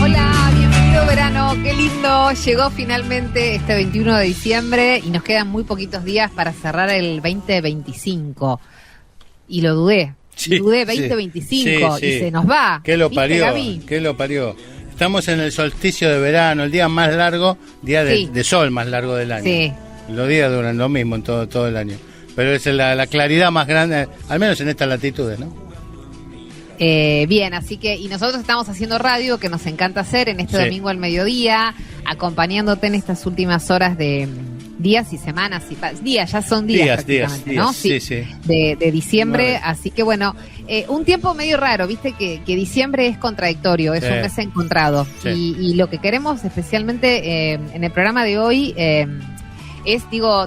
Hola, bienvenido verano, qué lindo. Llegó finalmente este 21 de diciembre y nos quedan muy poquitos días para cerrar el 2025. Y lo dudé. Sí, Dudé 2025 sí. y se nos va. ¿Qué lo ¿Viste, parió? Gaby? ¿Qué lo parió? Estamos en el solsticio de verano, el día más largo, día de sol más largo del año. Sí. Los días duran lo mismo en todo el año. Pero es la claridad más grande, al menos en estas latitudes, ¿no? Bien, así que, y nosotros estamos haciendo radio, que nos encanta hacer en este domingo al mediodía, acompañándote en estas últimas horas de días y semanas, días, ya son días prácticamente, ¿no? Sí. De diciembre, así que bueno, un tiempo medio raro, viste que diciembre es contradictorio, es un mes encontrado, y lo que queremos especialmente en el programa de hoy es,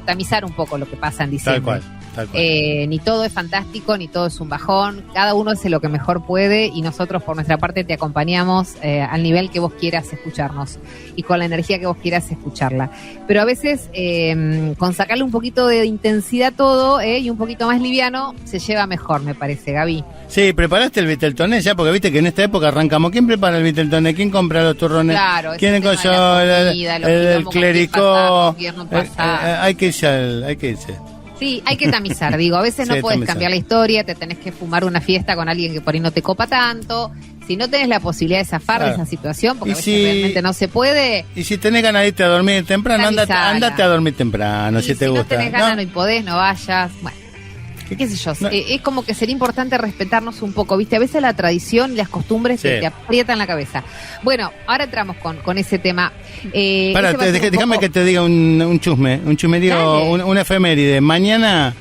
tamizar un poco lo que pasa en diciembre. Tal cual. Ni todo es fantástico, ni todo es un bajón, cada uno hace lo que mejor puede y nosotros por nuestra parte te acompañamos al nivel que vos quieras escucharnos y con la energía que vos quieras escucharla, pero a veces con sacarle un poquito de intensidad todo y un poquito más liviano se lleva mejor, me parece, Gaby. Sí, ¿preparaste el Viteltoné ya? Porque viste que en esta época arrancamos. ¿Quién prepara el Viteltoné? ¿Quién compra los turrones? Claro, ¿Quién cogió el clericó? Hay que irse. Sí, hay que tamizar, a veces no puedes cambiar la historia, te tenés que fumar una fiesta con alguien que por ahí no te copa tanto, si no tenés la posibilidad de zafar de esa situación, porque a veces realmente no se puede. Y si tenés ganas de irte a dormir temprano, andate a dormir temprano, si te gusta. Si no tenés ganas, no podés, no vayas, bueno. ¿Qué sé yo? Es como que sería importante respetarnos un poco, ¿viste? A veces la tradición y las costumbres te aprietan la cabeza. Bueno, ahora entramos con ese tema. Déjame que te diga un chusmerío, una efeméride. Mañana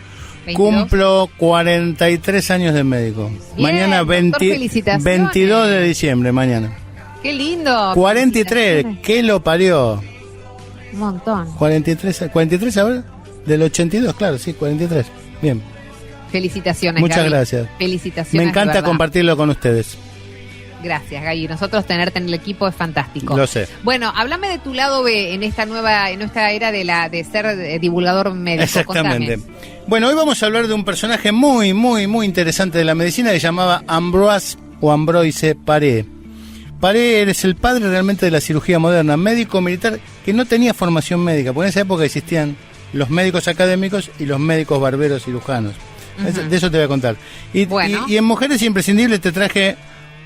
22. Cumplo 43 años de médico. Bien, mañana 22 de diciembre, mañana. ¡Qué lindo! 43, ¿qué lo parió? Un montón. 43 ahora, del 82, claro, sí, 43. Bien. Felicitaciones, muchas Gaby. Gracias. Felicitaciones. Me encanta compartirlo con ustedes. Gracias, Gaby. Nosotros tenerte en el equipo es fantástico. Lo sé. Bueno, háblame de tu lado B en esta era de ser divulgador médico. Exactamente. Contame. Bueno, hoy vamos a hablar de un personaje muy interesante de la medicina que se llamaba Ambroise Paré. Paré es el padre realmente de la cirugía moderna, médico militar que no tenía formación médica, porque en esa época existían los médicos académicos y los médicos barberos cirujanos. De eso te voy a contar. Y en Mujeres Imprescindibles te traje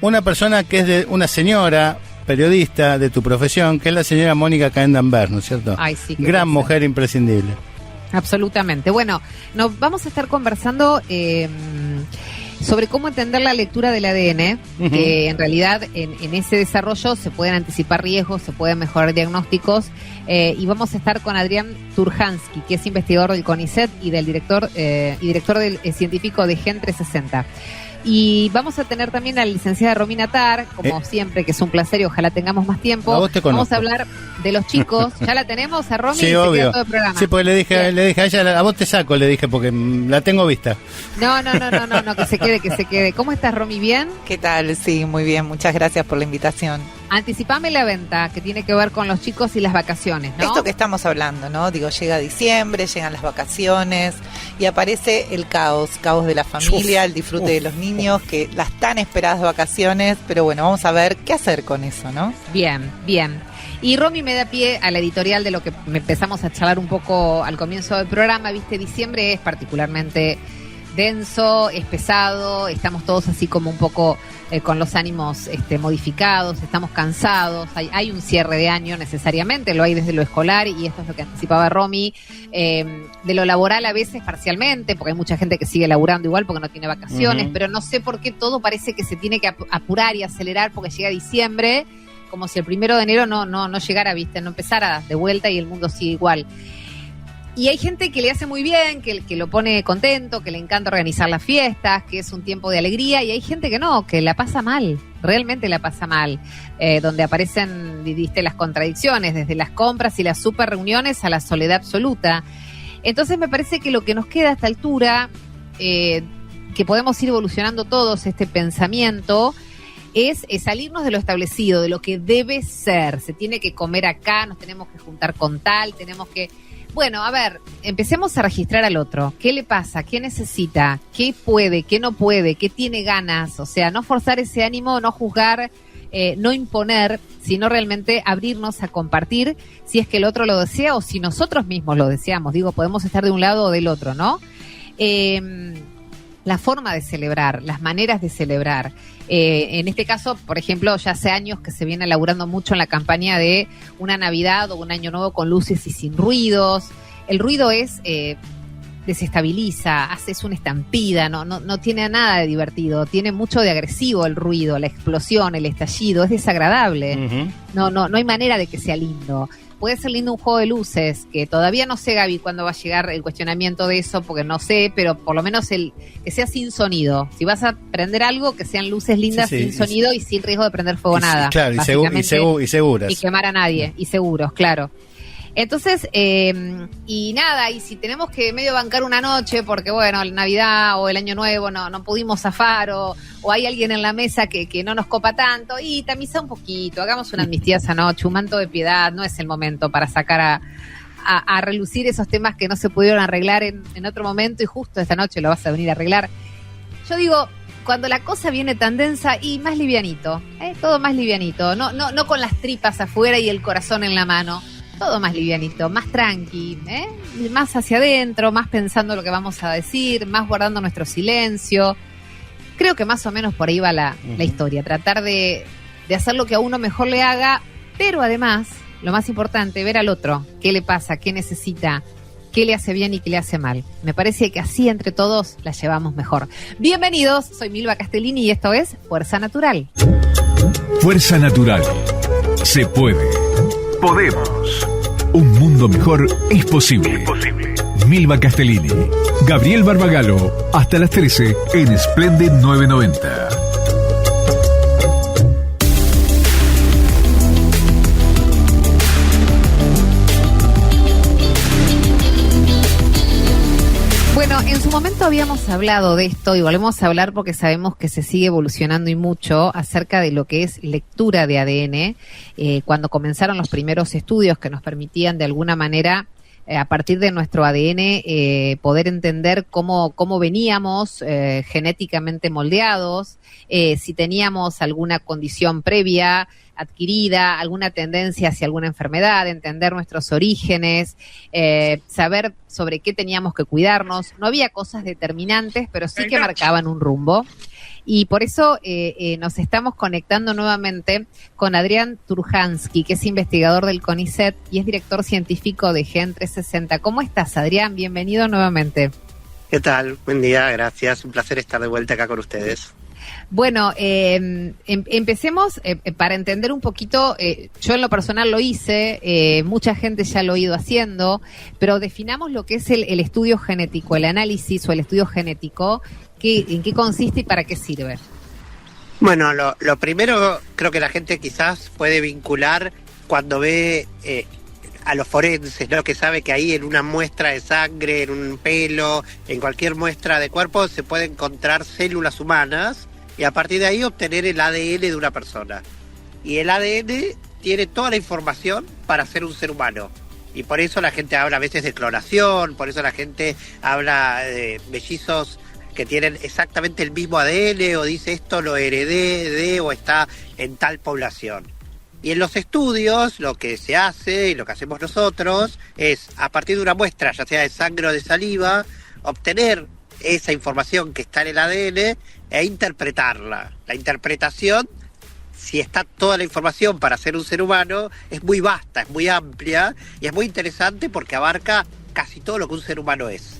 una persona que es una señora periodista de tu profesión, que es la señora Mónica Caendan-Bers, ¿no es cierto? Ay, sí, gran mujer imprescindible. Absolutamente. Bueno, nos vamos a estar conversando sobre cómo entender la lectura del ADN, que en realidad en ese desarrollo se pueden anticipar riesgos, se pueden mejorar diagnósticos, y vamos a estar con Adrián Turhansky, que es investigador del CONICET y del director del científico de Gen 360. Y vamos a tener también a la licenciada Romina Tar, como siempre, que es un placer y ojalá tengamos más tiempo. Vamos a hablar de los chicos. ¿Ya la tenemos a Romy? Sí, obvio. Todo el programa. Sí, porque le dije a ella, a vos te saco, le dije, porque la tengo vista. No, que se quede. ¿Cómo estás, Romy? ¿Bien? ¿Qué tal? Sí, muy bien. Muchas gracias por la invitación. Anticipame la venta, que tiene que ver con los chicos y las vacaciones, ¿no? Esto que estamos hablando, ¿no? Llega diciembre, llegan las vacaciones y aparece el caos de la familia, el disfrute de los niños, que las tan esperadas vacaciones, pero bueno, vamos a ver qué hacer con eso, ¿no? Bien. Y Romy me da pie a la editorial de lo que empezamos a charlar un poco al comienzo del programa, ¿viste? Diciembre es particularmente denso, es pesado, estamos todos así como un poco con los ánimos modificados, estamos cansados, hay un cierre de año necesariamente, lo hay desde lo escolar y esto es lo que anticipaba Romy, de lo laboral a veces parcialmente, porque hay mucha gente que sigue laburando igual porque no tiene vacaciones, pero no sé por qué todo parece que se tiene que apurar y acelerar porque llega diciembre, como si el 1 de enero no llegara, ¿viste? No empezara de vuelta y el mundo sigue igual. Y hay gente que le hace muy bien, que lo pone contento, que le encanta organizar las fiestas, que es un tiempo de alegría, y hay gente que no, que la pasa mal, realmente la pasa mal, donde aparecen, viste, las contradicciones, desde las compras y las super reuniones a la soledad absoluta. Entonces me parece que lo que nos queda a esta altura, que podemos ir evolucionando todos este pensamiento, es salirnos de lo establecido, de lo que debe ser. Se tiene que comer acá, nos tenemos que juntar con tal, tenemos que... Bueno, a ver, empecemos a registrar al otro. ¿Qué le pasa? ¿Qué necesita? ¿Qué puede? ¿Qué no puede? ¿Qué tiene ganas? O sea, no forzar ese ánimo, no juzgar, no imponer, sino realmente abrirnos a compartir si es que el otro lo desea o si nosotros mismos lo deseamos. Digo, podemos estar de un lado o del otro, ¿no? La forma de celebrar, las maneras de celebrar. En este caso, por ejemplo, ya hace años que se viene elaborando mucho en la campaña de una Navidad o un Año Nuevo con luces y sin ruidos. El ruido desestabiliza, es una estampida, no tiene nada de divertido, tiene mucho de agresivo el ruido, la explosión, el estallido, es desagradable. Uh-huh. No hay manera de que sea lindo. Puede ser lindo un juego de luces, que todavía no sé, Gaby, cuándo va a llegar el cuestionamiento de eso, porque no sé, pero por lo menos que sea sin sonido. Si vas a prender algo, que sean luces lindas, sin sonido y sin riesgo de prender fuego nada. Claro, y seguras. Y quemar a nadie, y seguros, claro. Entonces, y nada, y si tenemos que medio bancar una noche, porque bueno, la Navidad o el Año Nuevo no pudimos zafar, o hay alguien en la mesa que no nos copa tanto, y tamiza un poquito, hagamos una amnistía esa noche, un manto de piedad, no es el momento para sacar a relucir esos temas que no se pudieron arreglar en otro momento, y justo esta noche lo vas a venir a arreglar. Yo digo, cuando la cosa viene tan densa, y más livianito, todo más livianito, no con las tripas afuera y el corazón en la mano. Todo más livianito, más tranqui, más hacia adentro, más pensando lo que vamos a decir, más guardando nuestro silencio. Creo que más o menos por ahí va la historia, tratar de hacer lo que a uno mejor le haga, pero además, lo más importante, ver al otro, qué le pasa, qué necesita, qué le hace bien y qué le hace mal. Me parece que así entre todos la llevamos mejor. Bienvenidos, soy Milva Castellini y esto es Fuerza Natural. Fuerza Natural. Se puede. Podemos. Un mundo mejor es posible. Milva Castellini, Gabriel Barbagalo, hasta las 13 en Splendid 990. Bueno, en su momento habíamos hablado de esto y volvemos a hablar porque sabemos que se sigue evolucionando y mucho acerca de lo que es lectura de ADN. Cuando comenzaron los primeros estudios que nos permitían de alguna manera, a partir de nuestro ADN, poder entender cómo veníamos genéticamente moldeados, si teníamos alguna condición previa adquirida, alguna tendencia hacia alguna enfermedad, entender nuestros orígenes, saber sobre qué teníamos que cuidarnos. No había cosas determinantes, pero sí que marcaban un rumbo. Y por eso nos estamos conectando nuevamente con Adrián Turhansky, que es investigador del CONICET y es director científico de Gen 360. ¿Cómo estás, Adrián? Bienvenido nuevamente. ¿Qué tal? Buen día, gracias. Un placer estar de vuelta acá con ustedes. Bueno, empecemos para entender un poquito. Yo en lo personal lo hice, mucha gente ya lo ha ido haciendo, pero definamos lo que es el estudio genético, el análisis o el estudio genético. ¿En qué consiste y para qué sirve? Bueno, lo primero, creo que la gente quizás puede vincular cuando ve a los forenses, ¿no? Que sabe que ahí en una muestra de sangre, en un pelo, en cualquier muestra de cuerpo se pueden encontrar células humanas y a partir de ahí obtener el ADN de una persona. Y el ADN tiene toda la información para ser un ser humano. Y por eso la gente habla a veces de clonación, por eso la gente habla de mellizos que tienen exactamente el mismo ADN o dice esto lo heredé de o está en tal población. Y en los estudios lo que se hace y lo que hacemos nosotros es a partir de una muestra, ya sea de sangre o de saliva, obtener esa información que está en el ADN e interpretarla. La interpretación, si está toda la información para ser un ser humano, es muy vasta, es muy amplia y es muy interesante porque abarca casi todo lo que un ser humano es.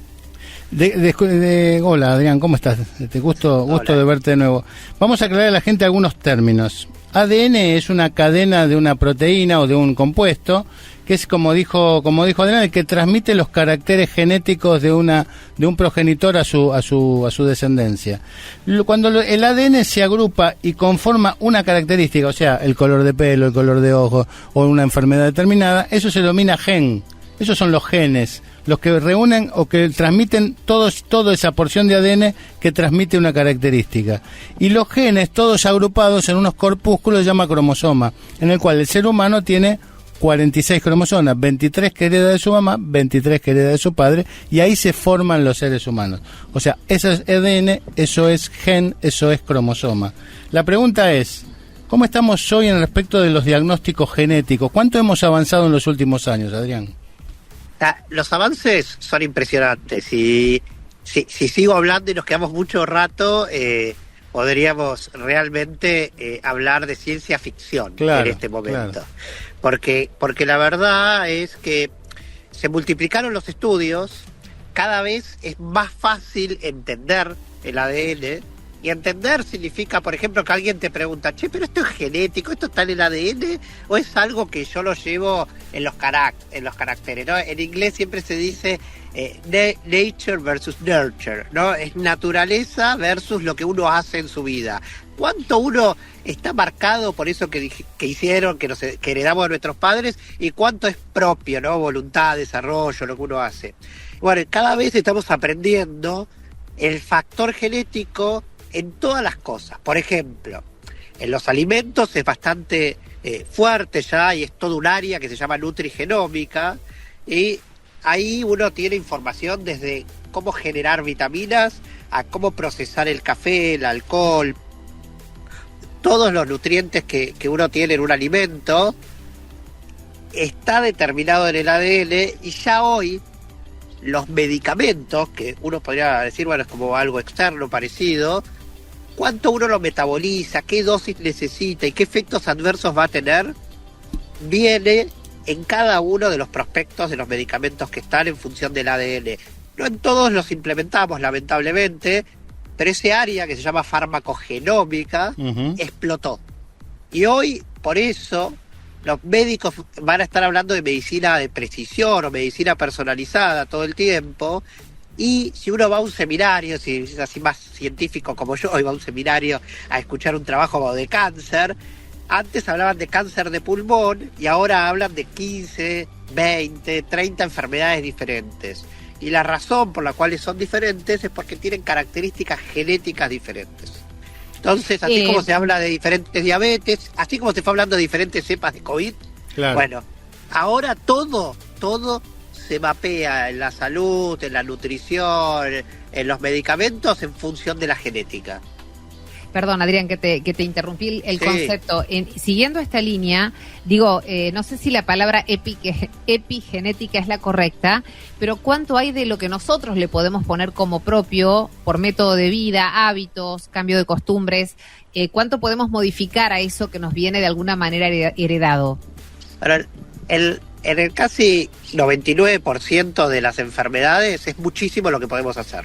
Hola Adrián, ¿cómo estás? Gusto de verte de nuevo. Vamos a aclarar a la gente algunos términos. ADN es una cadena de una proteína o de un compuesto que es, como dijo Adrián, el que transmite los caracteres genéticos de un progenitor a su descendencia. Cuando el ADN se agrupa y conforma una característica, o sea, el color de pelo, el color de ojos o una enfermedad determinada, eso se denomina gen. Esos son los genes, los que reúnen o que transmiten toda esa porción de ADN que transmite una característica. Y los genes, todos agrupados en unos corpúsculos, se llama cromosoma, en el cual el ser humano tiene 46 cromosomas, 23 que hereda de su mamá, 23 que hereda de su padre, y ahí se forman los seres humanos. O sea, eso es ADN, eso es gen, eso es cromosoma. La pregunta es, ¿cómo estamos hoy en respecto de los diagnósticos genéticos? ¿Cuánto hemos avanzado en los últimos años, Adrián? Los avances son impresionantes y si sigo hablando y nos quedamos mucho rato, podríamos realmente hablar de ciencia ficción en este momento. Claro. Porque la verdad es que se multiplicaron los estudios, cada vez es más fácil entender el ADN, y entender significa, por ejemplo, que alguien te pregunta, che, pero esto es genético, esto está en el ADN, o es algo que yo lo llevo en los caracteres, ¿no? En inglés siempre se dice nature versus nurture, ¿no? Es naturaleza versus lo que uno hace en su vida. ¿Cuánto uno está marcado por eso que hicieron, que heredamos de nuestros padres, y cuánto es propio, ¿no? Voluntad, desarrollo, lo que uno hace. Bueno, cada vez estamos aprendiendo el factor genético en todas las cosas. Por ejemplo, en los alimentos es bastante fuerte ya, y es todo un área que se llama nutrigenómica, y ahí uno tiene información desde cómo generar vitaminas a cómo procesar el café, el alcohol, todos los nutrientes que uno tiene en un alimento está determinado en el ADN, y ya hoy los medicamentos, que uno podría decir, bueno, es como algo externo parecido, cuánto uno lo metaboliza, qué dosis necesita y qué efectos adversos va a tener, viene en cada uno de los prospectos de los medicamentos que están en función del ADN. No en todos los implementamos, lamentablemente, pero ese área que se llama farmacogenómica explotó. Y hoy, por eso, los médicos van a estar hablando de medicina de precisión o medicina personalizada todo el tiempo. Y si uno va a un seminario, si es así más científico como yo, hoy va a un seminario a escuchar un trabajo de cáncer, antes hablaban de cáncer de pulmón y ahora hablan de 15, 20, 30 enfermedades diferentes. Y la razón por la cual son diferentes es porque tienen características genéticas diferentes. Entonces, así como se habla de diferentes diabetes, así como se fue hablando de diferentes cepas de COVID, claro. Bueno, ahora todo se mapea en la salud, en la nutrición, en los medicamentos en función de la genética. Perdón, Adrián, que te interrumpí el concepto. Siguiendo esta línea, digo, no sé si la palabra epigenética es la correcta, pero ¿cuánto hay de lo que nosotros le podemos poner como propio por método de vida, hábitos, cambio de costumbres? ¿Cuánto podemos modificar a eso que nos viene de alguna manera heredado? Ahora, en el casi 99% de las enfermedades es muchísimo lo que podemos hacer.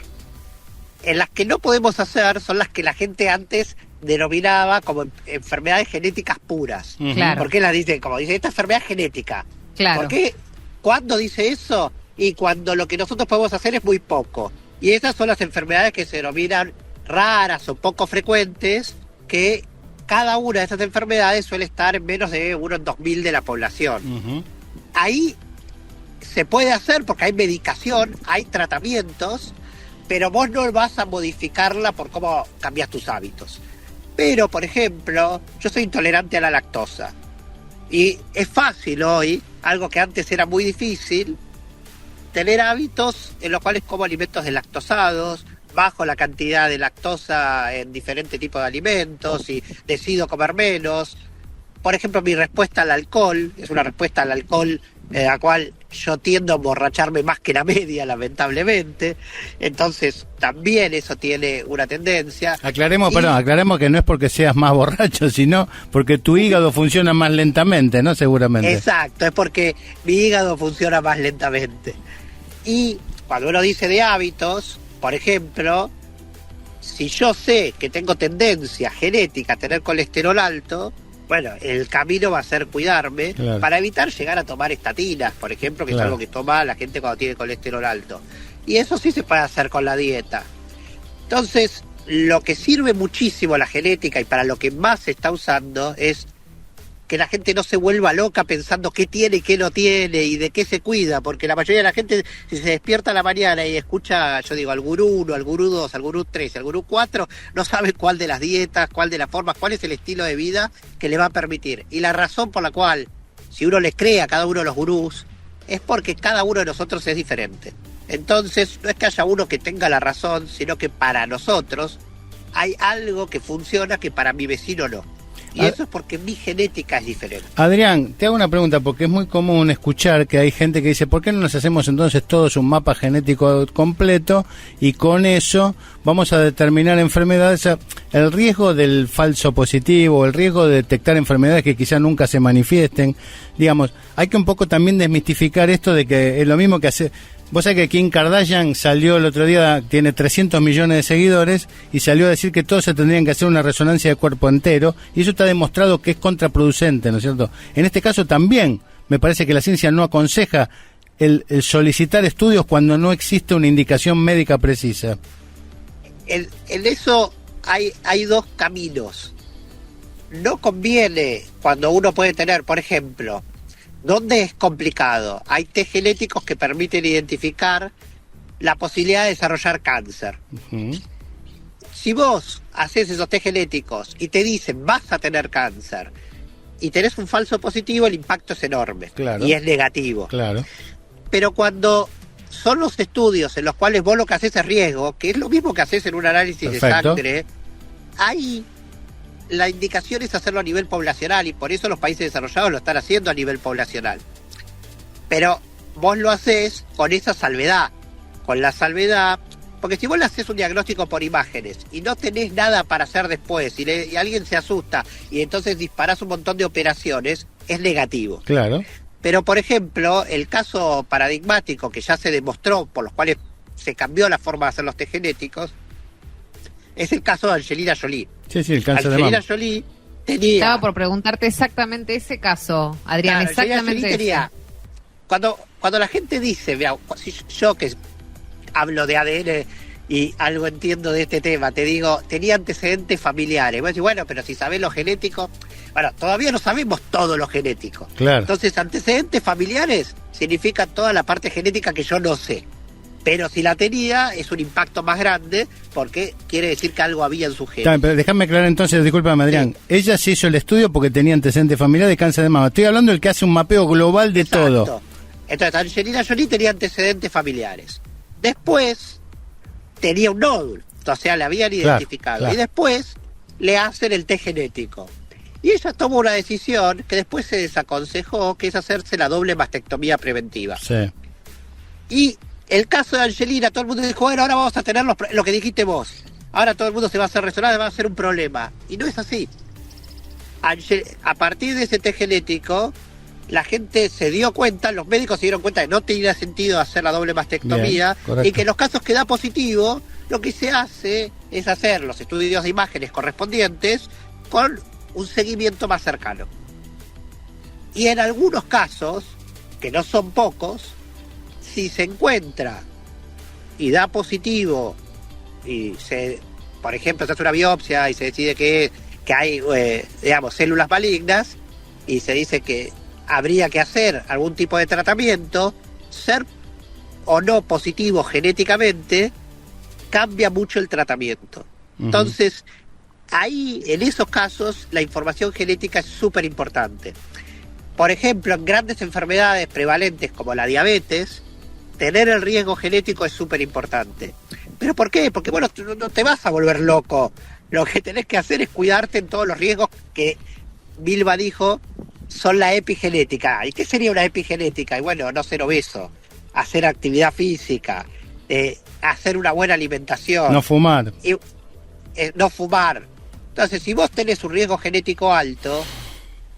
En las que no podemos hacer son las que la gente antes denominaba como enfermedades genéticas puras. Claro. ¿Por qué las dice? Como dice, esta enfermedad genética. Claro. ¿Por qué? ¿Cuándo dice eso? Y cuando lo que nosotros podemos hacer es muy poco. Y esas son las enfermedades que se denominan raras o poco frecuentes, que cada una de esas enfermedades suele estar en menos de 1 en 2000 de la población. Ahí se puede hacer porque hay medicación, hay tratamientos, pero vos no vas a modificarla por cómo cambias tus hábitos. Pero, por ejemplo, yo soy intolerante a la lactosa. Y es fácil hoy, algo que antes era muy difícil, tener hábitos en los cuales como alimentos deslactosados, bajo la cantidad de lactosa en diferentes tipos de alimentos y decido comer menos. Por ejemplo, mi respuesta al alcohol es una respuesta al alcohol la cual yo tiendo a emborracharme más que la media, lamentablemente. Entonces, también eso tiene una tendencia. Aclaremos que no es porque seas más borracho, sino porque tu hígado funciona más lentamente, ¿no? Seguramente. Exacto, es porque mi hígado funciona más lentamente. Y cuando uno dice de hábitos, por ejemplo, si yo sé que tengo tendencia genética a tener colesterol alto, bueno, el camino va a ser cuidarme, claro, para evitar llegar a tomar estatinas, por ejemplo, que claro, es algo que toma la gente cuando tiene colesterol alto. Y eso sí se puede hacer con la dieta. Entonces, lo que sirve muchísimo la genética y para lo que más se está usando es que la gente no se vuelva loca pensando qué tiene y qué no tiene y de qué se cuida, porque la mayoría de la gente, si se despierta a la mañana y escucha, yo digo, al gurú 1, al gurú 2, al gurú 3, al gurú 4, no sabe cuál de las dietas, cuál de las formas, cuál es el estilo de vida que le va a permitir. Y la razón por la cual si uno le cree a cada uno de los gurús, es porque cada uno de nosotros es diferente. Entonces, no es que haya uno que tenga la razón, sino que para nosotros hay algo que funciona que para mi vecino no. Y eso es porque mi genética es diferente. Adrián, te hago una pregunta, porque es muy común escuchar que hay gente que dice, ¿por qué no nos hacemos entonces todos un mapa genético completo y con eso vamos a determinar enfermedades? El riesgo del falso positivo, el riesgo de detectar enfermedades que quizás nunca se manifiesten, digamos, hay que un poco también desmistificar esto de que es lo mismo que hacer. Vos sabés que Kim Kardashian salió el otro día, tiene 300 millones de seguidores, y salió a decir que todos se tendrían que hacer una resonancia de cuerpo entero, y eso está demostrado que es contraproducente, ¿no es cierto? En este caso también, me parece que la ciencia no aconseja el solicitar estudios cuando no existe una indicación médica precisa. En eso hay dos caminos. No conviene cuando uno puede tener, por ejemplo, ¿dónde es complicado? Hay test genéticos que permiten identificar la posibilidad de desarrollar cáncer. Uh-huh. Si vos haces esos test genéticos y te dicen vas a tener cáncer y tenés un falso positivo, el impacto es enorme. Claro. Y es negativo. Claro. Pero cuando son los estudios en los cuales vos lo que haces es riesgo, que es lo mismo que haces en un análisis Perfecto. de sangre, ahí la indicación es hacerlo a nivel poblacional, y por eso los países desarrollados lo están haciendo a nivel poblacional. Pero vos lo haces con esa salvedad, porque si vos le haces un diagnóstico por imágenes y no tenés nada para hacer después, y alguien se asusta y entonces disparás un montón de operaciones, es negativo. Claro. Pero, por ejemplo, el caso paradigmático que ya se demostró, por los cuales se cambió la forma de hacer los test genéticos, es el caso de Angelina Jolie. Sí, el cáncer de Angelina mama. Jolie tenía... Estaba por preguntarte exactamente ese caso, Adrián, Claro, exactamente Angelina Jolie ese. tenía, cuando la gente dice, vea, si yo que hablo de ADN y algo entiendo de este tema, te digo, tenía antecedentes familiares. Vos decís, bueno, pero si sabés lo genético, bueno, todavía no sabemos todo lo genético. Claro. Entonces, antecedentes familiares significa toda la parte genética que yo no sé. Pero si la tenía, es un impacto más grande, porque quiere decir que algo había en su gen. Está bien, pero déjame aclarar entonces, discúlpame, Adrián. Sí. Ella se hizo el estudio porque tenía antecedentes familiares de cáncer de mama. Estoy hablando del que hace un mapeo global de Exacto. todo. Entonces, Angelina Jolie tenía antecedentes familiares. Después, tenía un nódulo, o sea, le habían identificado. Claro. Y después, le hacen el test genético. Y ella tomó una decisión que después se desaconsejó, que es hacerse la doble mastectomía preventiva. Sí. Y el caso de Angelina, todo el mundo dijo, bueno, ahora vamos a tener lo que dijiste vos. Ahora todo el mundo se va a hacer resonancia, va a ser un problema. Y no es así. A partir de ese test genético, la gente se dio cuenta, los médicos se dieron cuenta que no tenía sentido hacer la doble mastectomía. Bien, y que en los casos que da positivo, lo que se hace es hacer los estudios de imágenes correspondientes con un seguimiento más cercano. Y en algunos casos, que no son pocos, si se encuentra y da positivo y por ejemplo, se hace una biopsia y se decide que hay, digamos, células malignas, y se dice que habría que hacer algún tipo de tratamiento, ser o no positivo genéticamente cambia mucho el tratamiento. Uh-huh. Entonces, ahí, en esos casos, la información genética es súper importante. Por ejemplo, en grandes enfermedades prevalentes como la diabetes, tener el riesgo genético es súper importante. ¿Pero por qué? Porque, bueno, no te vas a volver loco. Lo que tenés que hacer es cuidarte en todos los riesgos que Vilma dijo son la epigenética. ¿Y qué sería una epigenética? Y bueno, no ser obeso, hacer actividad física, hacer una buena alimentación. No fumar. Y, no fumar. Entonces, si vos tenés un riesgo genético alto,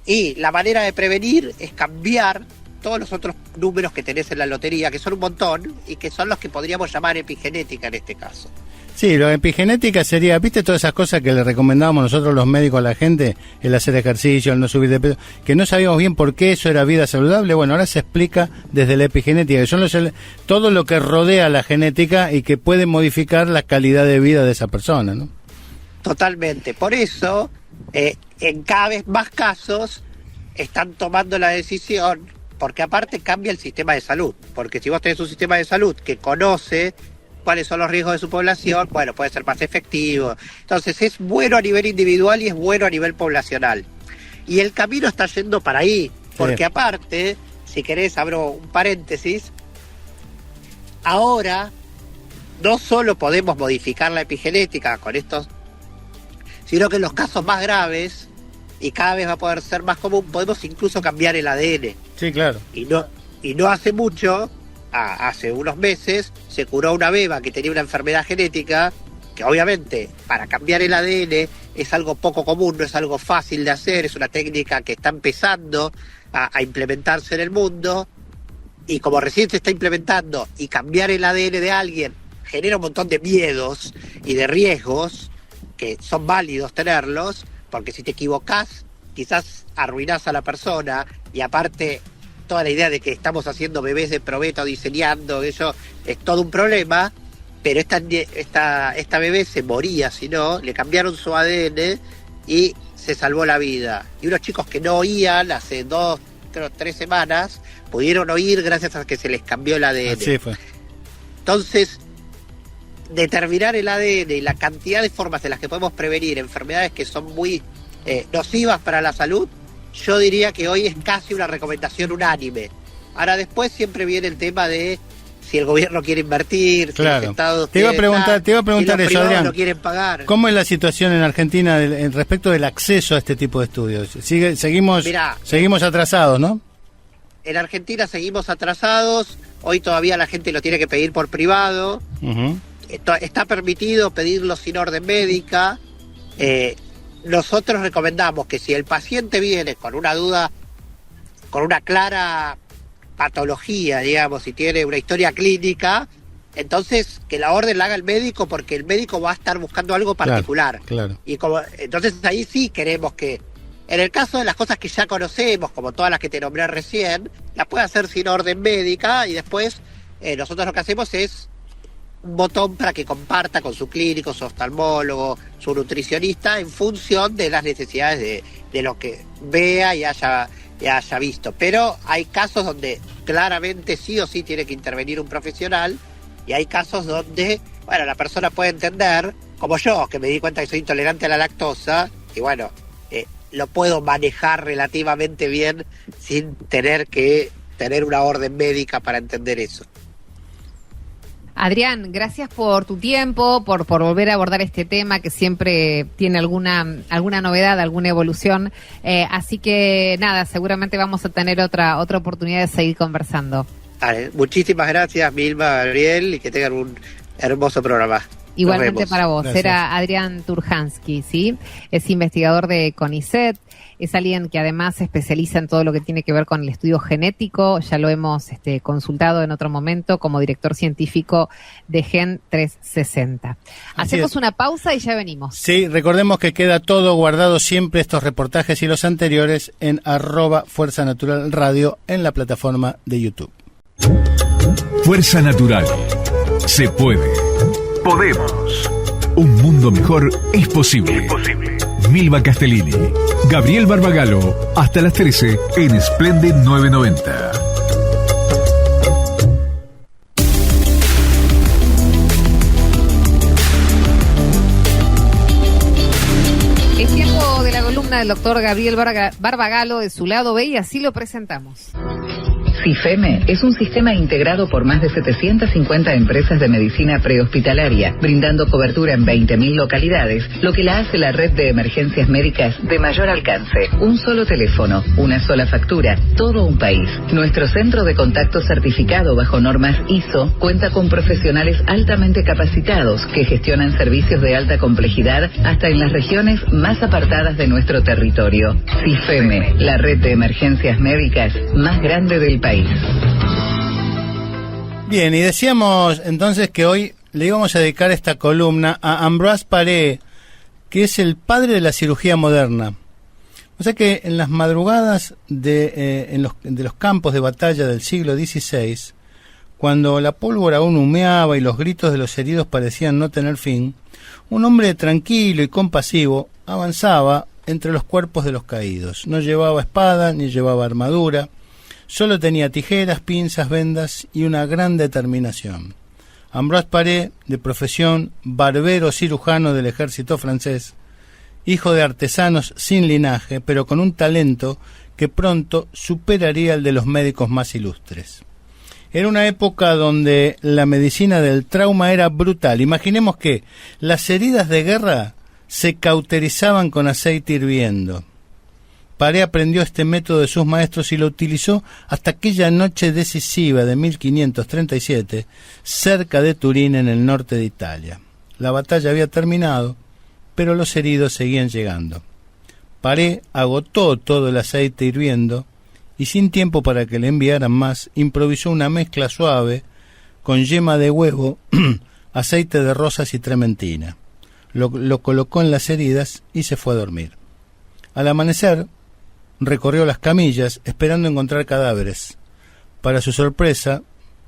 y la manera de prevenir es cambiar todos los otros números que tenés en la lotería, que son un montón, y que son los que podríamos llamar epigenética en este caso. Sí, lo de epigenética sería, ¿viste todas esas cosas que le recomendábamos nosotros los médicos a la gente? El hacer ejercicio, el no subir de peso, que no sabíamos bien por qué eso era vida saludable. Bueno, ahora se explica desde la epigenética, que son todo lo que rodea la genética y que puede modificar la calidad de vida de esa persona, ¿no? Totalmente. Por eso, en cada vez más casos, están tomando la decisión, porque aparte cambia el sistema de salud. Porque si vos tenés un sistema de salud que conoce cuáles son los riesgos de su población, bueno, puede ser más efectivo. Entonces es bueno a nivel individual y es bueno a nivel poblacional. Y el camino está yendo para ahí. Porque aparte, si querés, abro un paréntesis, ahora no solo podemos modificar la epigenética con estos, sino que en los casos más graves, y cada vez va a poder ser más común, podemos incluso cambiar el ADN. Sí, claro. Y no hace mucho, hace unos meses, se curó una beba que tenía una enfermedad genética, que obviamente para cambiar el ADN es algo poco común, no es algo fácil de hacer, es una técnica que está empezando a implementarse en el mundo, y como recién se está implementando, y cambiar el ADN de alguien genera un montón de miedos y de riesgos, que son válidos tenerlos, porque si te equivocás, quizás arruinás a la persona, y aparte toda la idea de que estamos haciendo bebés de probeta o diseñando, eso es todo un problema, pero esta bebé se moría, si no, le cambiaron su ADN y se salvó la vida. Y unos chicos que no oían hace 2, 3 semanas, pudieron oír gracias a que se les cambió el ADN. Así fue. Entonces, determinar el ADN y la cantidad de formas en las que podemos prevenir enfermedades que son muy nocivas para la salud, yo diría que hoy es casi una recomendación unánime. Ahora después siempre viene el tema de si el gobierno quiere invertir, claro. si los estados te iba a preguntar si los eso, Adrián. no quieren pagar. ¿Cómo es la situación en Argentina respecto del acceso a este tipo de estudios? Seguimos atrasados, ¿no? En Argentina seguimos atrasados. Hoy todavía la gente lo tiene que pedir por privado. Uh-huh. Está permitido pedirlo sin orden médica. Nosotros recomendamos que si el paciente viene con una duda, con una clara patología, digamos, si tiene una historia clínica, entonces que la orden la haga el médico, porque el médico va a estar buscando algo particular. Claro. Y entonces ahí sí queremos que, en el caso de las cosas que ya conocemos, como todas las que te nombré recién, las puede hacer sin orden médica, y después nosotros lo que hacemos es un botón para que comparta con su clínico, su oftalmólogo, su nutricionista, en función de las necesidades de lo que vea y haya visto. Pero hay casos donde claramente sí o sí tiene que intervenir un profesional, y hay casos donde, bueno, la persona puede entender, como yo, que me di cuenta que soy intolerante a la lactosa, y bueno, lo puedo manejar relativamente bien sin tener que tener una orden médica para entender eso. Adrián, gracias por tu tiempo, por volver a abordar este tema que siempre tiene alguna novedad, alguna evolución. Así que nada, seguramente vamos a tener otra oportunidad de seguir conversando. Vale, muchísimas gracias, Milva, Gabriel, y que tengan un hermoso programa. Igualmente para vos. Gracias. Era Adrián Turhansky, ¿sí? Es investigador de CONICET, es alguien que además se especializa en todo lo que tiene que ver con el estudio genético. Ya lo hemos consultado en otro momento como director científico de Gen 360. Hacemos una pausa y ya venimos. Sí, recordemos que queda todo guardado siempre, estos reportajes y los anteriores, en @Fuerza Natural Radio en la plataforma de YouTube. Fuerza Natural. Se puede. Podemos. Un mundo mejor es posible. Milva Castellini, Gabriel Barbagalo, hasta las 13 en Splendid 990. Es tiempo de la columna del doctor Gabriel Barbagalo de su lado B, y así lo presentamos. CIFEME es un sistema integrado por más de 750 empresas de medicina prehospitalaria, brindando cobertura en 20.000 localidades, lo que la hace la red de emergencias médicas de mayor alcance. Un solo teléfono, una sola factura, todo un país. Nuestro centro de contacto certificado bajo normas ISO cuenta con profesionales altamente capacitados que gestionan servicios de alta complejidad hasta en las regiones más apartadas de nuestro territorio. CIFEME, la red de emergencias médicas más grande del país. Bien, y decíamos entonces que hoy le íbamos a dedicar esta columna a Ambroise Paré, que es el padre de la cirugía moderna. O sea que en las madrugadas de los campos de batalla del siglo XVI, cuando la pólvora aún humeaba y los gritos de los heridos parecían no tener fin, un hombre tranquilo y compasivo avanzaba entre los cuerpos de los caídos. No llevaba espada ni llevaba armadura. Solo tenía tijeras, pinzas, vendas y una gran determinación. Ambroise Paré, de profesión barbero cirujano del ejército francés, hijo de artesanos sin linaje, pero con un talento que pronto superaría el de los médicos más ilustres. Era una época donde la medicina del trauma era brutal. Imaginemos que las heridas de guerra se cauterizaban con aceite hirviendo. Paré aprendió este método de sus maestros y lo utilizó hasta aquella noche decisiva de 1537, cerca de Turín, en el norte de Italia. La batalla había terminado, pero los heridos seguían llegando. Paré agotó todo el aceite hirviendo y, sin tiempo para que le enviaran más, improvisó una mezcla suave con yema de huevo, aceite de rosas y trementina. Lo colocó en las heridas y se fue a dormir. Al amanecer, recorrió las camillas esperando encontrar cadáveres. Para su sorpresa,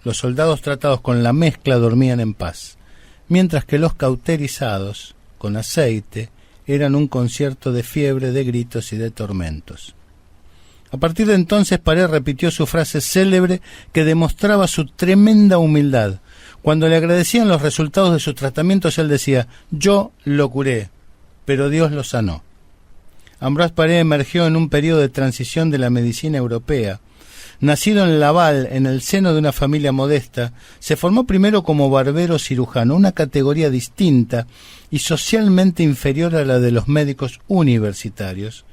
los soldados tratados con la mezcla dormían en paz, mientras que los cauterizados con aceite eran un concierto de fiebre, de gritos y de tormentos. A partir de entonces, Paré repitió su frase célebre que demostraba su tremenda humildad. Cuando le agradecían los resultados de sus tratamientos, él decía: yo lo curé, pero Dios lo sanó. Ambroise Paré emergió en un periodo de transición de la medicina europea. Nacido en Laval, en el seno de una familia modesta, se formó primero como barbero cirujano, una categoría distinta y socialmente inferior a la de los médicos universitarios.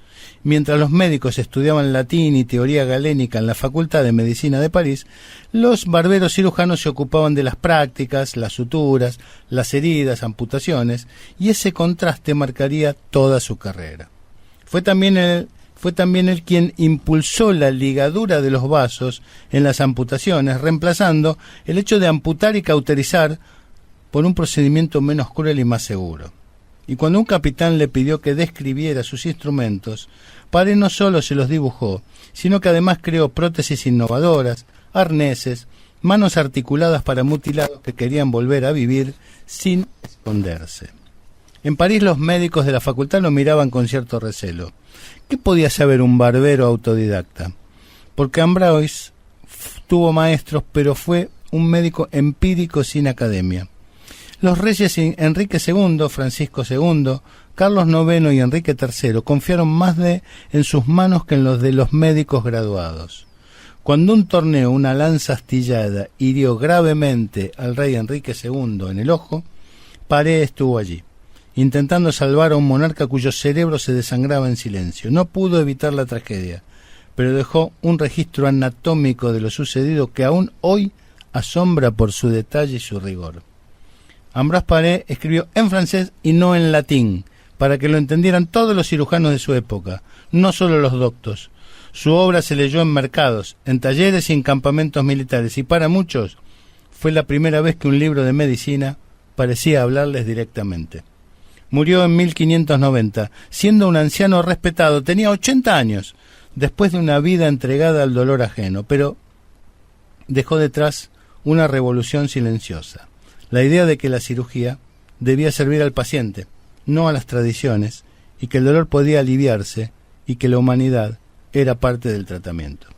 Mientras los médicos estudiaban latín y teoría galénica en la Facultad de Medicina de París, los barberos cirujanos se ocupaban de las prácticas, las suturas, las heridas, amputaciones, y ese contraste marcaría toda su carrera. Fue también él quien impulsó la ligadura de los vasos en las amputaciones, reemplazando el hecho de amputar y cauterizar por un procedimiento menos cruel y más seguro. Y cuando un capitán le pidió que describiera sus instrumentos, Paré no solo se los dibujó, sino que además creó prótesis innovadoras, arneses, manos articuladas para mutilados que querían volver a vivir sin esconderse. En París los médicos de la facultad lo miraban con cierto recelo. ¿Qué podía saber un barbero autodidacta? Porque Ambroise tuvo maestros, pero fue un médico empírico sin academia. Los reyes Enrique II, Francisco II, Carlos IX y Enrique III confiaron más en sus manos que en los de los médicos graduados. Cuando un torneo, una lanza astillada, hirió gravemente al rey Enrique II en el ojo, Paré estuvo allí, intentando salvar a un monarca cuyo cerebro se desangraba en silencio. No pudo evitar la tragedia, pero dejó un registro anatómico de lo sucedido que aún hoy asombra por su detalle y su rigor. Ambroise Paré escribió en francés y no en latín, para que lo entendieran todos los cirujanos de su época, no solo los doctos. Su obra se leyó en mercados, en talleres y en campamentos militares, y para muchos fue la primera vez que un libro de medicina parecía hablarles directamente. Murió en 1590, siendo un anciano respetado, tenía 80 años, después de una vida entregada al dolor ajeno, pero dejó detrás una revolución silenciosa. La idea de que la cirugía debía servir al paciente, no a las tradiciones, y que el dolor podía aliviarse y que la humanidad era parte del tratamiento.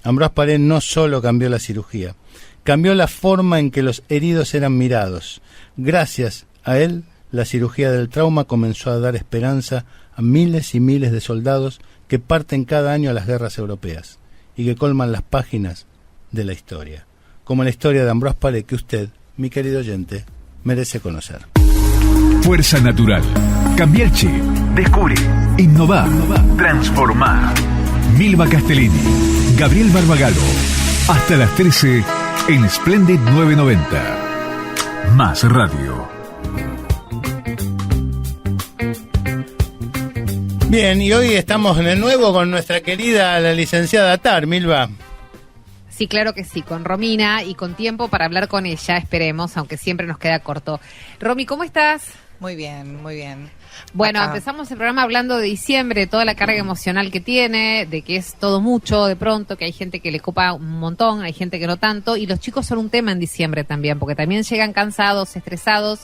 Ambroise Paré no solo cambió la cirugía, cambió la forma en que los heridos eran mirados. Gracias a él, la cirugía del trauma comenzó a dar esperanza a miles y miles de soldados que parten cada año a las guerras europeas y que colman las páginas de la historia, como la historia de Ambroise Paré que usted, mi querido oyente, merece conocer. Fuerza Natural. Cambia el chip. Descubre. Innova. Transformá. Milva Castellini. Gabriel Barbagalo. Hasta las 13 en Splendid 990. Más radio. Bien, y hoy estamos en el nuevo con nuestra querida la licenciada Tar, Milva. Sí, claro que sí, con Romina y con tiempo para hablar con ella, esperemos, aunque siempre nos queda corto. Romy, ¿cómo estás? Muy bien, muy bien. Bueno, Acá. empezamos el programa hablando de diciembre, toda la carga emocional que tiene, de que es todo mucho de pronto, que hay gente que le copa un montón, hay gente que no tanto, y los chicos son un tema en diciembre también, porque también llegan cansados, estresados,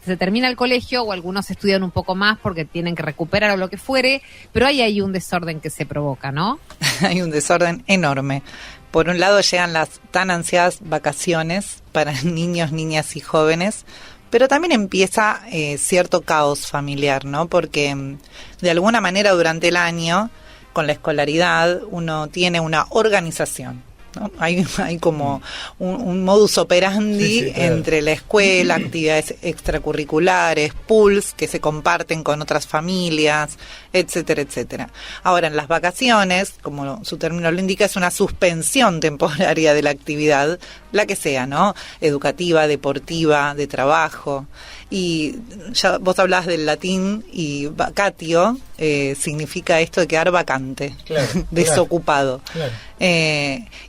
se termina el colegio o algunos estudian un poco más porque tienen que recuperar o lo que fuere, pero hay ahí un desorden que se provoca, ¿no? Hay un desorden enorme. Por un lado llegan las tan ansiadas vacaciones para niños, niñas y jóvenes, pero también empieza cierto caos familiar, ¿no? Porque de alguna manera durante el año con la escolaridad uno tiene una organización, ¿no? Hay como un modus operandi, sí, claro, entre la escuela, actividades extracurriculares, pools que se comparten con otras familias, etcétera, etcétera. Ahora, en las vacaciones, como su término lo indica, es una suspensión temporaria de la actividad, la que sea, ¿no? Educativa, deportiva, de trabajo. Y ya vos hablabas del latín, y vacatio significa esto de quedar vacante, claro, desocupado. Claro.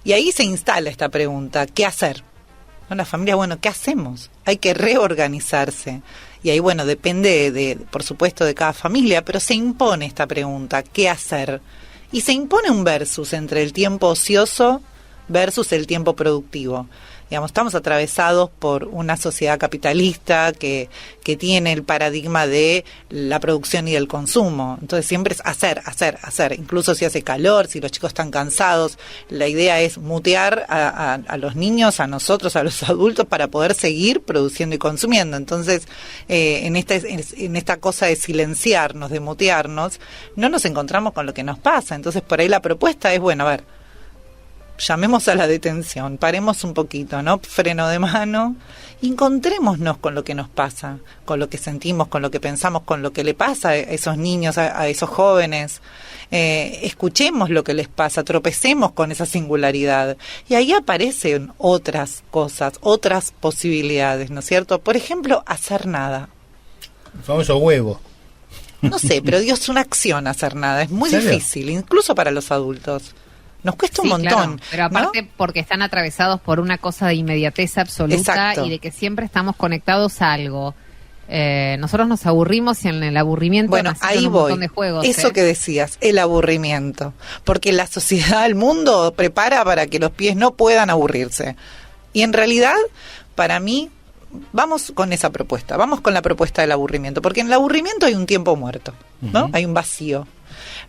Y ahí se instala esta pregunta, ¿qué hacer? ¿No? La familia, bueno, ¿qué hacemos? Hay que reorganizarse. Y ahí, bueno, depende, por supuesto, de cada familia, pero se impone esta pregunta, ¿qué hacer? Y se impone un versus entre el tiempo ocioso versus el tiempo productivo. Digamos, estamos atravesados por una sociedad capitalista que tiene el paradigma de la producción y del consumo. Entonces siempre es hacer. Incluso si hace calor, si los chicos están cansados, la idea es mutear a los niños, a nosotros, a los adultos, para poder seguir produciendo y consumiendo. Entonces, en esta cosa de silenciarnos, de mutearnos, no nos encontramos con lo que nos pasa. Entonces, por ahí la propuesta es, bueno, a ver, llamemos a la detención, paremos un poquito, ¿no? Freno de mano, encontrémonos con lo que nos pasa, con lo que sentimos, con lo que pensamos, con lo que le pasa a esos niños, a esos jóvenes. Escuchemos lo que les pasa, tropecemos con esa singularidad. Y ahí aparecen otras cosas, otras posibilidades, ¿no es cierto? Por ejemplo, hacer nada. El famoso huevo. No sé, pero Dios, es una acción hacer nada, es muy difícil, incluso para los adultos. Nos cuesta un montón. Claro, pero aparte, ¿no? Porque están atravesados por una cosa de inmediatez absoluta. Exacto. Y de que siempre estamos conectados a algo. Nosotros nos aburrimos y en el aburrimiento ahí un montón de juegos. Eso que decías, el aburrimiento. Porque la sociedad, el mundo prepara para que los pies no puedan aburrirse. Y en realidad, para mí, vamos con esa propuesta. Vamos con la propuesta del aburrimiento. Porque en el aburrimiento hay un tiempo muerto, ¿no? Uh-huh. Hay un vacío.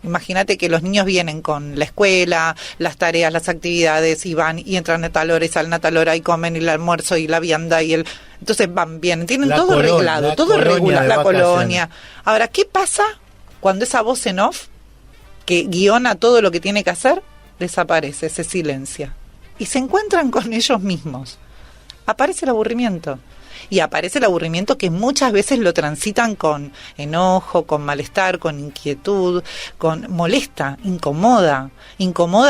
Imagínate que los niños vienen con la escuela, las tareas, las actividades, y van y entran a tal hora y salen a tal hora y comen el almuerzo y la vianda y entonces van bien, tienen todo arreglado, todo regula, la colonia. Ahora, ¿qué pasa cuando esa voz en off que guiona todo lo que tiene que hacer desaparece, se silencia y se encuentran con ellos mismos? Aparece el aburrimiento. Y aparece el aburrimiento que muchas veces lo transitan con enojo, con malestar, con inquietud, con molesta, incomoda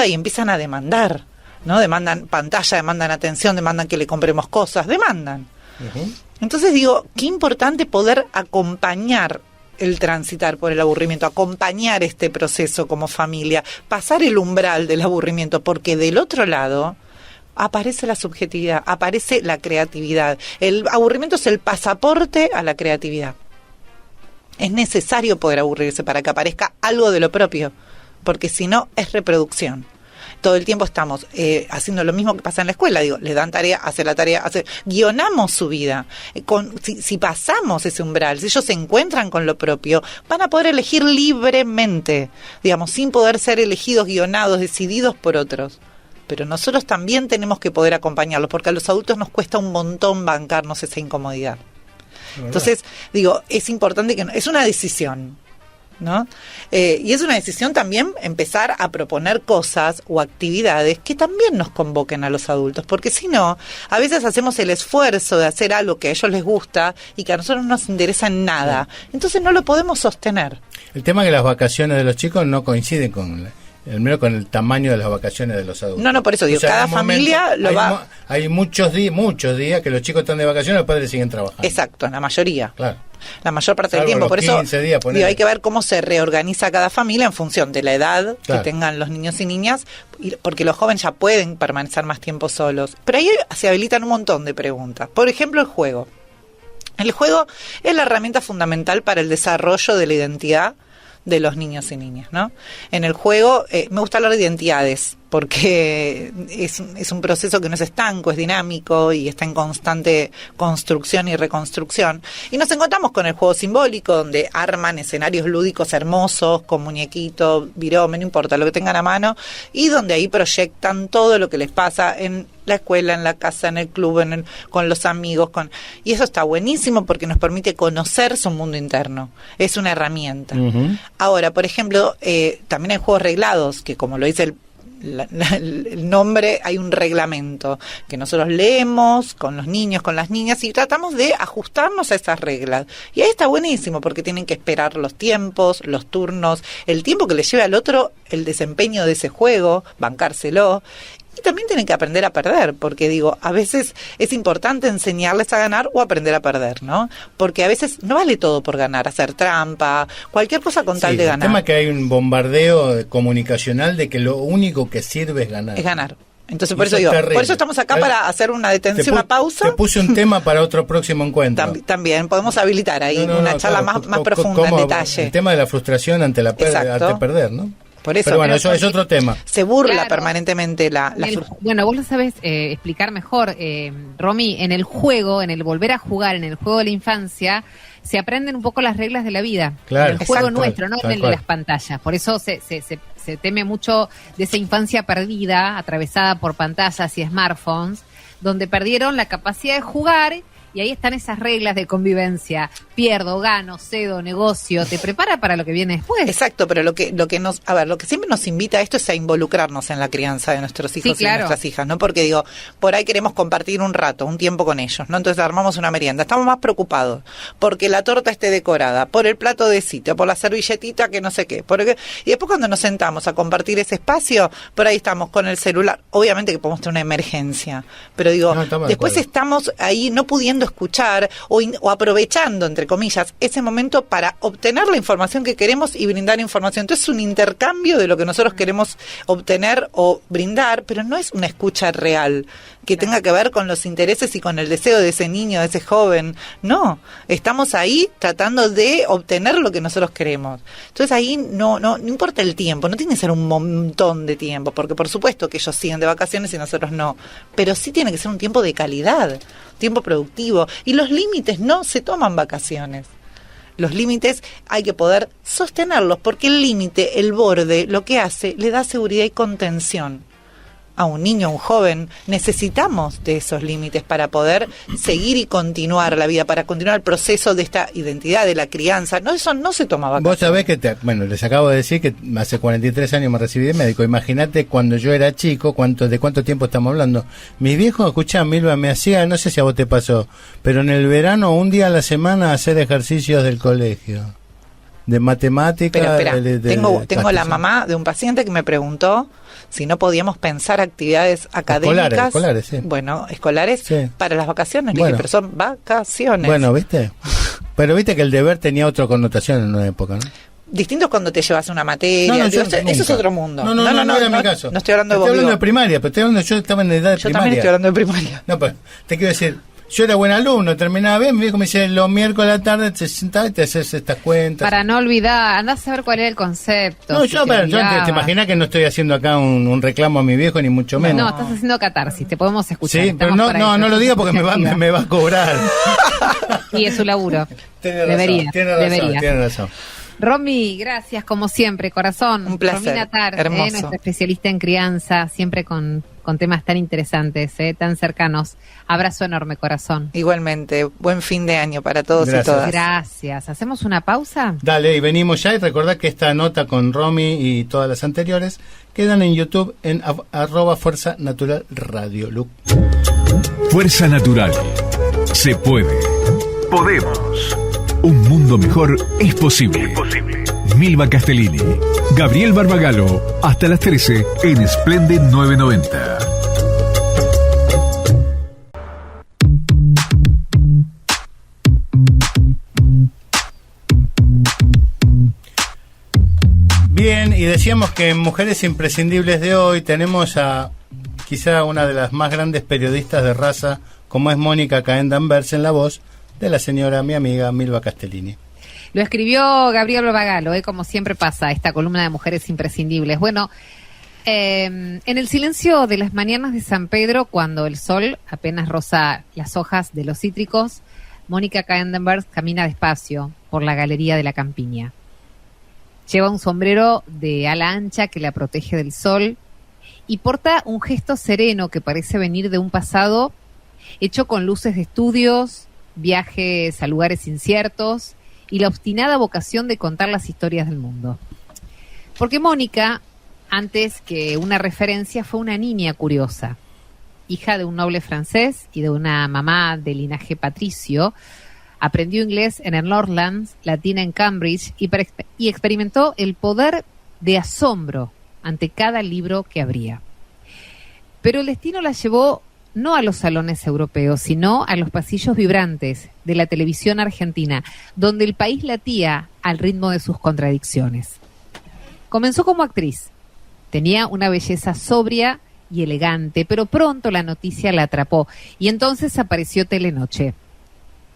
y empiezan a demandar, ¿no? Demandan pantalla, demandan atención, demandan que le compremos cosas, demandan. Uh-huh. Entonces digo, qué importante poder acompañar el transitar por el aburrimiento, acompañar este proceso como familia, pasar el umbral del aburrimiento, porque del otro lado aparece la subjetividad, aparece la creatividad. El aburrimiento es el pasaporte a la creatividad. Es necesario poder aburrirse para que aparezca algo de lo propio, porque si no es reproducción. Todo el tiempo estamos haciendo lo mismo que pasa en la escuela. Digo, le dan tarea, hace la tarea, guionamos su vida. Si pasamos ese umbral, si ellos se encuentran con lo propio, van a poder elegir libremente, digamos, sin poder ser elegidos, guionados, decididos por otros. Pero nosotros también tenemos que poder acompañarlos, porque a los adultos nos cuesta un montón bancarnos esa incomodidad. Entonces, digo, es importante es una decisión, ¿no? Y es una decisión también empezar a proponer cosas o actividades que también nos convoquen a los adultos, porque si no, a veces hacemos el esfuerzo de hacer algo que a ellos les gusta y que a nosotros no nos interesa en nada. Entonces no lo podemos sostener. El tema es que las vacaciones de los chicos no coinciden con el tamaño de las vacaciones de los adultos. No, por eso digo, o sea, cada familia hay muchos días que los chicos están de vacaciones, los padres siguen trabajando. Exacto, en la mayoría. Claro. La mayor parte del tiempo. Por eso días, digo, hay que ver cómo se reorganiza cada familia en función de la edad que tengan los niños y niñas, porque los jóvenes ya pueden permanecer más tiempo solos. Pero ahí se habilitan un montón de preguntas. Por ejemplo, el juego. El juego es la herramienta fundamental para el desarrollo de la identidad de los niños y niñas, ¿no? En el juego, me gusta hablar de identidades, porque es un proceso que no es estanco, es dinámico y está en constante construcción y reconstrucción. Y nos encontramos con el juego simbólico, donde arman escenarios lúdicos hermosos, con muñequito, virome, no importa, lo que tengan a mano, y donde ahí proyectan todo lo que les pasa en la escuela, en la casa, en el club, con los amigos, y eso está buenísimo porque nos permite conocer su mundo interno. Es una herramienta. Ujú. Ahora, por ejemplo, también hay juegos reglados, que como lo dice el nombre, hay un reglamento que nosotros leemos con los niños, con las niñas, y tratamos de ajustarnos a esas reglas. Y ahí está buenísimo porque tienen que esperar los tiempos, los turnos, el tiempo que le lleve al otro el desempeño de ese juego, bancárselo. Y también tienen que aprender a perder, porque digo, a veces es importante enseñarles a ganar o aprender a perder, ¿no? Porque a veces no vale todo por ganar, hacer trampa, cualquier cosa con tal de ganar. El tema es que hay un bombardeo comunicacional de que lo único que sirve es ganar. Es ganar. Entonces, Y por eso eso digo, es terrible. por eso estamos acá para hacer una detención, una pausa. Te puse un tema para otro próximo encuentro. También podemos habilitar ahí una charla claro, más profunda, en detalle. El tema de la frustración ante perder, ¿no? Por eso, pero bueno, eso es otro tema. Se burla Claro. permanentemente Bueno, vos lo sabés explicar mejor, Romy. En el juego, en el volver a jugar, en el juego de la infancia, se aprenden un poco las reglas de la vida. Claro. En el juego Exacto. nuestro, no en el de las pantallas. Por eso se teme mucho de esa infancia perdida, atravesada por pantallas y smartphones, donde perdieron la capacidad de jugar. Y ahí están esas reglas de convivencia. Pierdo, gano, cedo, negocio. Te prepara para lo que viene después. Exacto, pero lo que siempre nos invita a esto es a involucrarnos en la crianza de nuestros hijos Sí, claro. y de nuestras hijas, ¿no? Porque digo, por ahí queremos compartir un rato, un tiempo con ellos, ¿no? Entonces armamos una merienda. Estamos más preocupados porque la torta esté decorada, por el plato de sitio, por la servilletita que no sé qué. Y después cuando nos sentamos a compartir ese espacio, por ahí estamos con el celular. Obviamente que podemos tener una emergencia, pero digo, No, estamos de después acuerdo. estamos ahí no pudiendo escuchar o aprovechando, entre comillas, ese momento para obtener la información que queremos y brindar información. Entonces es un intercambio de lo que nosotros queremos obtener o brindar, pero no es una escucha real que tenga que ver con los intereses y con el deseo de ese niño, de ese joven. No, estamos ahí tratando de obtener lo que nosotros queremos. Entonces ahí no importa el tiempo, no tiene que ser un montón de tiempo, porque por supuesto que ellos siguen de vacaciones y nosotros no, pero sí tiene que ser un tiempo de calidad, tiempo productivo, y los límites no se toman vacaciones. Los límites hay que poder sostenerlos, porque el límite, el borde, lo que hace, le da seguridad y contención. A un niño, a un joven, necesitamos de esos límites para poder seguir y continuar la vida, para continuar el proceso de esta identidad, de la crianza. No, eso no se toma vacaciones. Vos sabés que, les acabo de decir que hace 43 años me recibí de médico. Imagínate cuando yo era chico, ¿de cuánto tiempo estamos hablando? Mis viejos, escuchá, Milva, me hacía, no sé si a vos te pasó, pero en el verano, un día a la semana, hacer ejercicios del colegio. De matemática. Pero espera, tengo la mamá de un paciente que me preguntó si no podíamos pensar actividades académicas. Escolares, sí. Bueno, escolares Sí. para las vacaciones. Le Bueno. dije, pero son vacaciones. Bueno, ¿viste? Pero viste que el deber tenía otra connotación en una época, ¿no? Distinto es cuando te llevas una materia. yo Digo, nunca. eso es otro mundo. No era mi caso. No estoy hablando de vos. Estoy hablando digo, de primaria, pero yo estaba en edad de yo primaria. también estoy hablando de primaria. No, pero te quiero decir, yo era buen alumno, terminaba bien, mi viejo me dice, los miércoles a la tarde te sentás y te haces estas cuentas. Para no olvidar, andás a ver cuál era el concepto. No, si yo te te olvidabas. imaginas que no estoy haciendo acá un reclamo a mi viejo, ni mucho menos. No, estás haciendo catarsis, te podemos escuchar. Sí, pero estamos para no eso, lo diga sos porque me va a cobrar. Y es su laburo. Tiene Debería. razón. Romy, gracias como siempre, corazón. Un placer. Romina Tar, Hermoso. nuestra especialista en crianza, siempre con temas tan interesantes, tan cercanos. Abrazo enorme, corazón. Igualmente, buen fin de año para todos Gracias. y todas. Gracias. ¿Hacemos una pausa? Dale, y venimos ya, y recordad que esta nota con Romy y todas las anteriores quedan en YouTube en @Fuerza Natural Radio. Lu. Fuerza Natural. Se puede. Podemos. Un mundo mejor es posible. Milva Castellini. Gabriel Barbagalo. Hasta las 13 en Splendid 990. Bien, y decíamos que en Mujeres Imprescindibles de hoy tenemos a quizá una de las más grandes periodistas de raza, como es Mónica Caén-Danvers, en la voz de la señora, mi amiga Milva Castellini. Lo escribió Gabriel Barbagalo, como siempre pasa, esta columna de Mujeres Imprescindibles. Bueno, En el silencio de las mañanas de San Pedro, cuando el sol apenas roza las hojas de los cítricos, Mónica Candenberg camina despacio por la galería de la campiña. Lleva un sombrero de ala ancha que la protege del sol y porta un gesto sereno que parece venir de un pasado hecho con luces de estudios, viajes a lugares inciertos y la obstinada vocación de contar las historias del mundo. Porque Mónica, antes que una referencia, fue una niña curiosa, hija de un noble francés y de una mamá de linaje patricio. Aprendió inglés en el Northlands, latina en Cambridge y experimentó el poder de asombro ante cada libro que abría. Pero el destino la llevó no a los salones europeos, sino a los pasillos vibrantes de la televisión argentina, donde el país latía al ritmo de sus contradicciones. Comenzó como actriz. Tenía una belleza sobria y elegante, pero pronto la noticia la atrapó y entonces apareció Telenoche.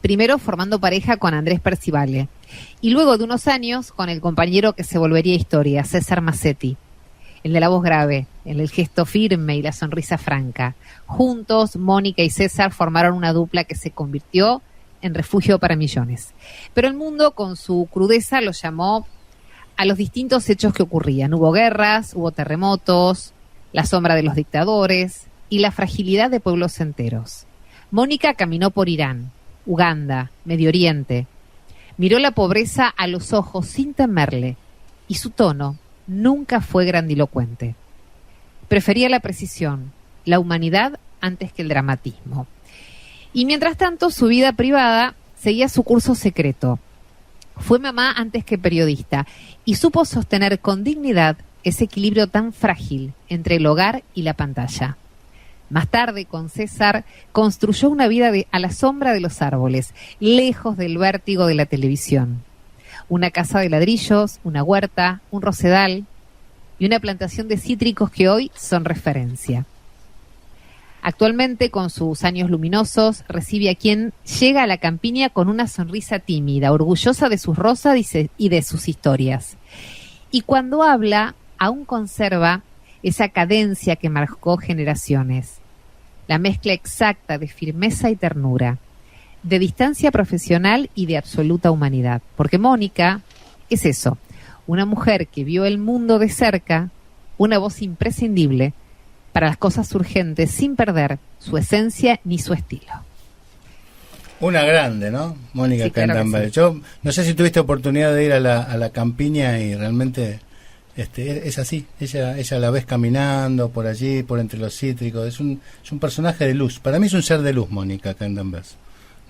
Primero formando pareja con Andrés Percivale y luego de unos años con el compañero que se volvería historia, César Massetti, el de la voz grave, el gesto firme y la sonrisa franca. Juntos, Mónica y César formaron una dupla que se convirtió en refugio para millones. Pero el mundo, con su crudeza, los llamó a los distintos hechos que ocurrían. Hubo guerras, hubo terremotos, la sombra de los dictadores y la fragilidad de pueblos enteros. Mónica caminó por Irán, Uganda, Medio Oriente. Miró la pobreza a los ojos sin temerle y su tono nunca fue grandilocuente. Prefería la precisión, la humanidad antes que el dramatismo. Y mientras tanto, su vida privada seguía su curso secreto. Fue mamá antes que periodista y supo sostener con dignidad ese equilibrio tan frágil entre el hogar y la pantalla. Más tarde, con César, construyó una vida a la sombra de los árboles, lejos del vértigo de la televisión. Una casa de ladrillos, una huerta, un rosedal y una plantación de cítricos que hoy son referencia. Actualmente, con sus años luminosos, recibe a quien llega a la campiña con una sonrisa tímida, orgullosa de sus rosas y de sus historias. Y cuando habla, aún conserva esa cadencia que marcó generaciones. La mezcla exacta de firmeza y ternura, de distancia profesional y de absoluta humanidad. Porque Mónica es eso, una mujer que vio el mundo de cerca, una voz imprescindible para las cosas urgentes sin perder su esencia ni su estilo. Una grande, ¿no? Mónica Candenberg. Sí. Yo no sé si tuviste oportunidad de ir a la campiña y realmente es así. Ella la ves caminando por allí, por entre los cítricos. Es un personaje de luz. Para mí es un ser de luz, Mónica Candenberg.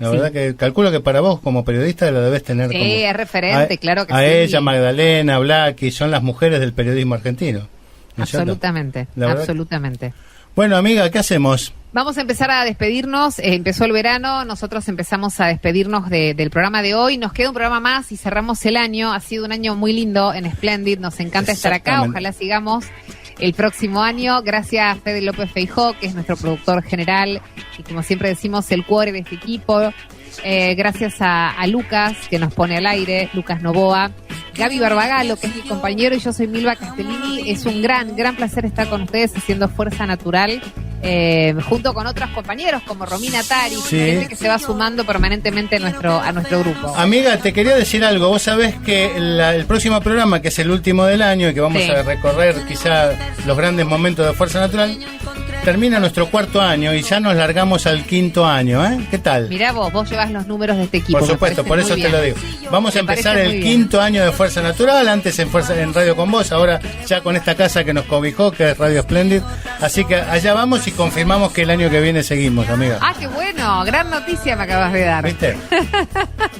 La verdad que calculo que para vos como periodista la debes tener como... Sí, es referente, claro que sí. A ella, Magdalena, Blackie, son las mujeres del periodismo argentino. Absolutamente, absolutamente. Bueno, amiga, ¿qué hacemos? Vamos a empezar a despedirnos. Empezó el verano, nosotros empezamos a despedirnos del programa de hoy. Nos queda un programa más y cerramos el año. Ha sido un año muy lindo en Splendid. Nos encanta estar acá. Ojalá sigamos el próximo año. Gracias a Fede López Feijó, que es nuestro productor general y, como siempre decimos, el cuore de este equipo. Gracias a Lucas, que nos pone al aire, Lucas Novoa. Gaby Barbagalo, que es mi compañero, y yo soy Milva Castellini. Es un gran placer estar con ustedes haciendo Fuerza Natural, junto con otros compañeros como Romina Tari, gente que se va sumando permanentemente a nuestro grupo. Amiga, te quería decir algo. Vos sabés que el próximo programa, que es el último del año y que vamos a recorrer quizá los grandes momentos de Fuerza Natural, termina nuestro 4º año y ya nos largamos al 5º año, ¿eh? ¿Qué tal? Mirá vos llevas los números de este equipo. Por supuesto, por eso te lo digo. Vamos a empezar el 5º año de Fuerza Natural, antes en Radio con Vos, ahora ya con esta casa que nos cobijó, que es Radio Splendid. Así que allá vamos y confirmamos que el año que viene seguimos, amiga. Ah, qué bueno, gran noticia me acabas de dar. ¿Viste?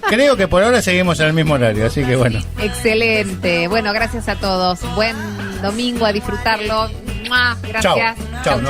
Creo que por ahora seguimos en el mismo horario, así que bueno. Excelente. Bueno, gracias a todos. Buen domingo, a disfrutarlo. Gracias. Chau.